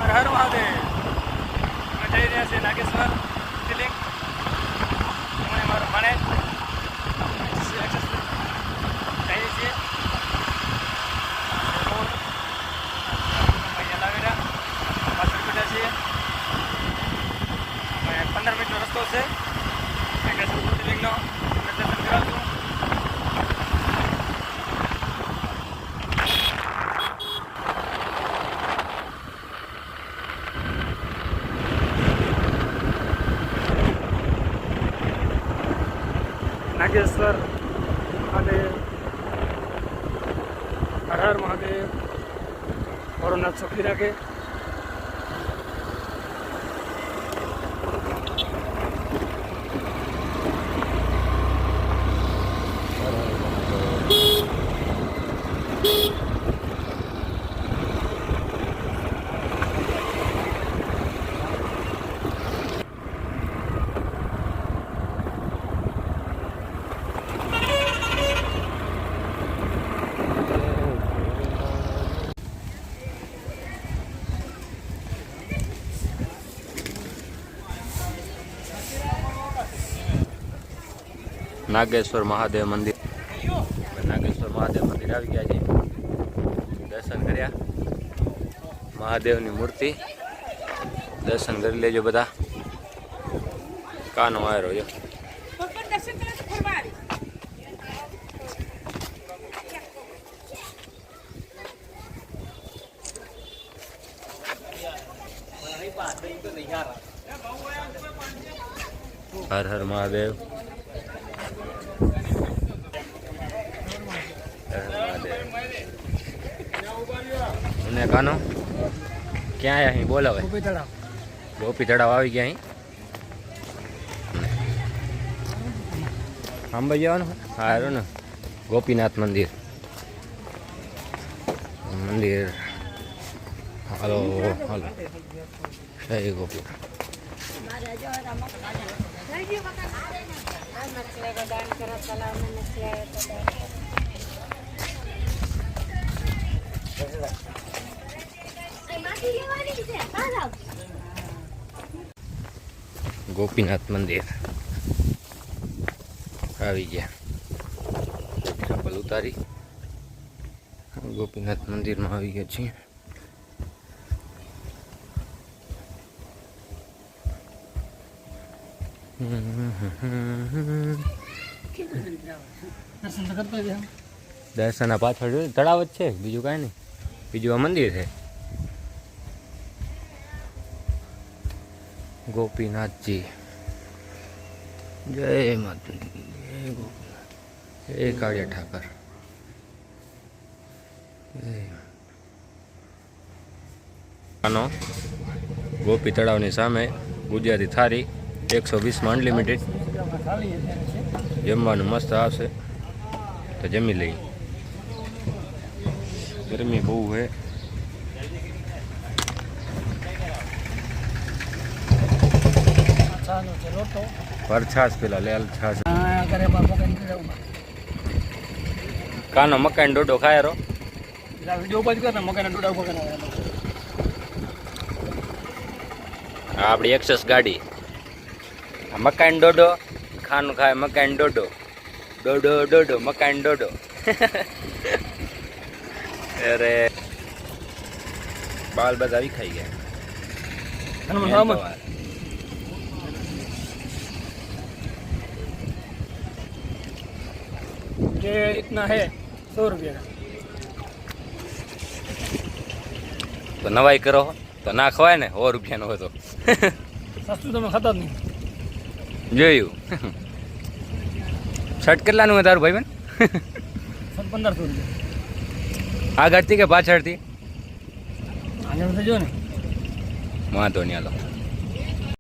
હર મહાદેવ. અમે જઈ રહ્યા છીએ નાગેશ્વર જ્યોતિર્લિંગ. હું મારો ભાણે જઈએ છીએ. લાવેરા પાછળ બેઠા છીએ. 15 મિનિટનો રસ્તો છે નાગેશ્વર જ્યોતિર્લિંગનો. દર્શન કરાવશું. નાગેશ્વર મહાદેવ, હર હર મહાદેવ. ભોળોનાથ સુખી રાખે. નાગેશ્વર મહાદેવ મંદિર. નાગેશ્વર મહાદેવ મંદિર આવી ગયા છે. દર્શન કર્યા. મહાદેવની મૂર્તિ દર્શન કરી લેજો બધા. કાનો વાયરો જો. હર હર મહાદેવ. અને કાનો ક્યાં આવ્યા અહીં બોલો હવે. ગોપી તળાવ આવી ગયા અહીં. આંબાઈ જવાનું. હા હારું ને. ગોપીનાથ મંદિર. હાલો હાલો. જય ગોપી. ગોપીનાથ મંદિર આવી ગયા. ચપ્પલ ઉતારી ગોપીનાથ મંદિરમાં આવી ગયા છીએ. દર્શન પાછળ તળાવ જ છે, બીજું કાંઈ નહીં. બીજું આ મંદિર છે. ગોપીનાથજી જય માતાજી. જય ગોપીનાથ. જય કાળિયા ઠાકર. આનો ગોપી તળાવની સામે ગુજરાતી થાળી 120 અનલિમિટેડ. જમવાનું મસ્ત આવશે તો જમી લઈ. ગરમી બહુ છે. પરછાસ પેલા લેલ છાસ. કાનો મકાઈ ડોડો ખાય રો. આપણી એક્સેસ ગાડી. મકાઈ ડોડો ખાનું ખાય. મકાઈ ડોડો ડોડો ડોડો મકાઈ ડોડો. અરે बाल બધા ખાઈ ગયા. ये इतना है 100 रुपये का. તો નવાઈ કરો તો ના ખવાય ને. 100 રૂપિયાનો હોય તો સસ્તું તમે ખાતા જ નહીં. જોયું. શર્ટ કેટલાનું હોય તારું ભાઈ બેન? 1500 રૂપિયા. આગળથી કે પાછળથી? આગળ જો ને. વાંધો નહીં હાલો.